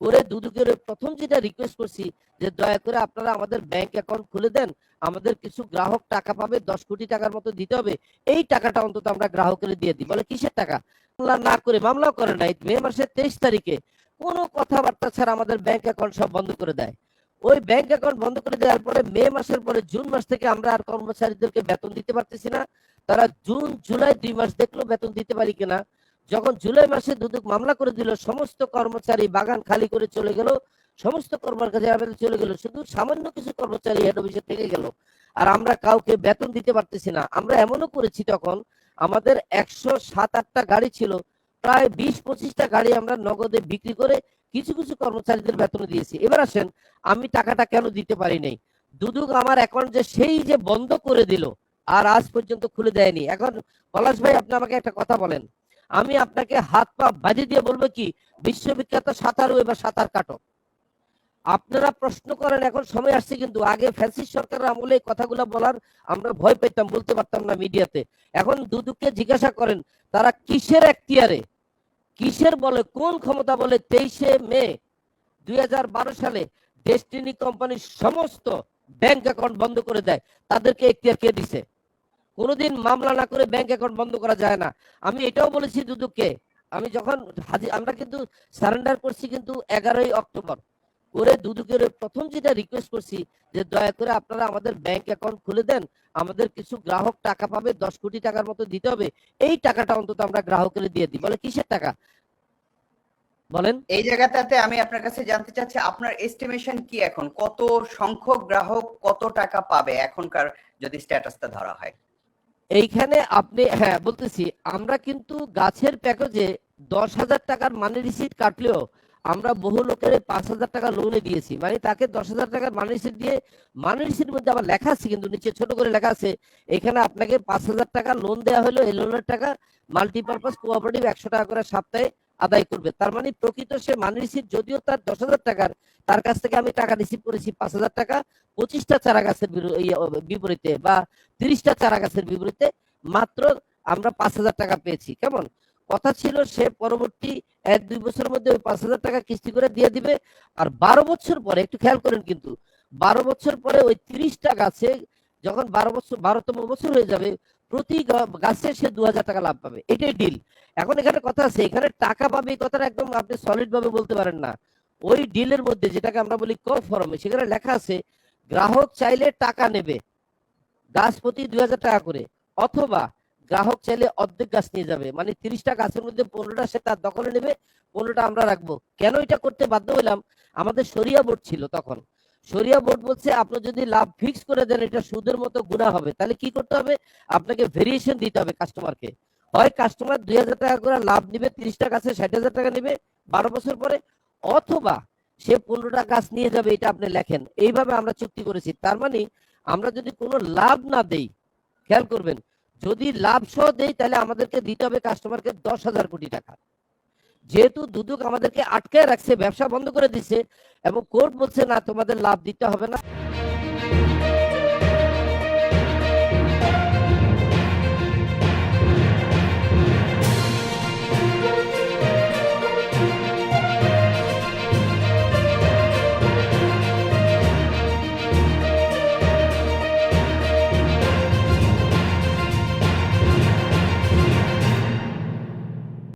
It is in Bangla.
করে দুদকের প্রথম যেটা রিকোয়েস্ট করছি যে দয়া করে আপনারা আমাদের ব্যাংক অ্যাকাউন্ট খুলে দেন, আমাদের কিছু গ্রাহক টাকা পাবে 10 কোটি টাকার মতো দিতে হবে, এই টাকাটা অন্তত আমরা গ্রাহকের দিয়ে দিই। বলে কিসের টাকা? মামলা না করে, মামলাও করে নাই, মে মাসের 23 তারিখে কোনো কথাবার্তা ছাড়া আমাদের ব্যাংক অ্যাকাউন্ট সব বন্ধ করে দেয়। ওই ব্যাংক অ্যাকাউন্ট বন্ধ করে দেওয়ার পরে মে মাসের পরে জুন মাস থেকে আমরা আর কর্মচারীদেরকে বেতন দিতে পারতেছি না। তারা জুন জুলাই 2 মাস দেখলো বেতন দিতে পারি কিনা। যখন জুলাই মাসে দুদক মামলা করে দিল, সমস্ত কর্মচারী বাগান খালি করে চলে গেল, সমস্ত কর্মচারী আমাদের চলে গেল, শুধু সামান্য কিছু কর্মচারী হেড অফিসে থেকে গেল। আর আমরা কাউকে বেতন দিতে পারতেছি না। আমরা এমনও করেছি, তখন আমাদের 107-8টা গাড়ি ছিল, প্রায় 20-25টা গাড়ি আমরা নগদে বিক্রি করে কিছু কিছু কর্মচারীদের বেতন দিয়েছি। এবার আসেন, আমি টাকাটা কেন দিতে পারি নাই? দুদক আমার অ্যাকাউন্ট যে সেই যে বন্ধ করে দিল, আর আজ পর্যন্ত খুলে দেয়নি। এখন পলাশ ভাই, আপনি আমাকে একটা কথা বলেন, আমি আপনাকে হাত পা বাঁধি দিয়ে বলবো কি বিশ্ববিখ্যাত সাঁতারু এবার সাঁতার কাটো। আপনারা প্রশ্ন করেন, এখন সময় আসছে, কিন্তু আগে ফ্যাসিস্ট সরকারের আমলে কথাগুলো বলার আমরা ভয় পেতাম, বলতে পারতাম না মিডিয়াতে। এখন দুদককে জিজ্ঞাসা করেন তারা কিসের এখতিয়ারে, কিসের বলে, কোন ক্ষমতা বলে 23শে মে 2012 সালে ডেস্টিনি কোম্পানির সমস্ত ব্যাংক অ্যাকাউন্ট বন্ধ করে দেয়? তাদেরকে এখতিয়ার কে দিছে? কোনোদিন মামলা না করে ব্যাংক অ্যাকাউন্ট বন্ধ করা যায় না। আমি এটাও বলেছি দুদককে, আমি যখন আমরা কিন্তু সারেন্ডার করছি কিন্তু 11ই অক্টোবর, করে দুদকের প্রথম যেটা রিকোয়েস্ট করছি যে দয়া করে আপনারা আমাদের ব্যাংক অ্যাকাউন্ট খুলে দেন, আমাদের কিছু গ্রাহক টাকা পাবে 10 কোটি টাকার মতো দিতে হবে, এই টাকাটা অন্তত আমরা গ্রাহকের দিয়ে দিই। বলে কিসের টাকা? বলেন। এই জায়গাটাতে আমি আপনার কাছে জানতে চাচ্ছি, আপনার এস্টিমেশন কি এখন, কত সংখ্যক গ্রাহক কত টাকা পাবে এখনকার যদি স্ট্যাটাসটা ধরা হয়? এইখানে আপনি, হ্যাঁ বলতেছি, আমরা কিন্তু গাছের প্যাকেজে 10,000 টাকার মানি রিসিট কাটলেও আমরা বহু লোকের 5,000 টাকা লোনে দিয়েছি, মানে তাকে 10,000 টাকার মানি রিসিট দিয়ে, মানি রিসিট মধ্যে আবার লেখা আছে কিন্তু নিচে ছোট করে লেখা আছে, এখানে আপনাকে 5,000 টাকা লোন দেওয়া হলো, এই লোনের টাকা মাল্টিপারপাস কোঅপারেটিভ 100 টাকা করে সপ্তাহে আদায় করবে। তার মানে প্রকৃত সে মানি রিসিট যদিও তার 10,000 টাকার, তার কাছ থেকে আমি টাকা রিসিভ করেছি 5,000 টাকা, 25টা চারা গাছের বিপরীতে বা 30টা চারা গাছের বিপরীতে মাত্র আমরা 5,000 টাকা পেয়েছি। কেমন কথা ছিল, সে পরবর্তী 1-2 বছরের মধ্যে ওই 5,000 টাকা কিস্তি করে দিয়ে দিবে। আর 12 বছর পরে, একটু খেয়াল করেন কিন্তু, 12 বছর পরে ওই 30টা গাছে যখন 12তম বছর হয়ে যাবে, প্রতি গাছে সে 2,000 টাকা লাভ পাবে। এটাই ডিল। এখন এখানে কথা আছে, এখানে টাকা পাবে এই কথাটা একদম আপনি সলিড ভাবে বলতে পারেন না। ওই ডিলের মধ্যে যেটাকে আমরা বলি ক ফরমে, সেখানে লেখা আছে গ্রাহক চাইলে টাকা নেবে গাছ প্রতি 2,000 টাকা করে, অথবা গ্রাহক চাইলে অর্ধেক গাছ নিয়ে যাবে, মানে 30টা গাছের মধ্যে 15টা সে তার দখলে নেবে, 15টা আমরা রাখবো। কেন এটা করতে বাধ্য হলাম? আমাদের শরিয়া বোর্ড ছিল তখন, শরিয়া বোর্ড বলছে আপনি যদি লাভ ফিক্স করে দেন এটা সুদের মতো গুণা হবে, তাহলে কি করতে হবে? আপনাকে ভেরিয়েশন দিতে হবে কাস্টমারকে। হয় কাস্টমার 2,000 টাকা করে লাভ নিবে, 30টা গাছে 60,000 টাকা নেবে 12 বছর পরে, অথবা সে 15টা গাছ নিয়ে যাবে, এটা আপনি লেখেন। এইভাবে আমরা চুক্তি করেছি। তার মানে আমরা যদি কোনো লাভ না দেই, খেয়াল করবেন, যদি লাভ সহ দেই তাহলে আমাদেরকে দিতে হবে কাস্টমারকে 10,000 কোটি টাকা। যেহেতু দুদক আমাদেরকে আটকায় রাখছে, ব্যবসা বন্ধ করে দিচ্ছে, এবং কোর্ট বলছে না তোমাদের লাভ দিতে হবে না।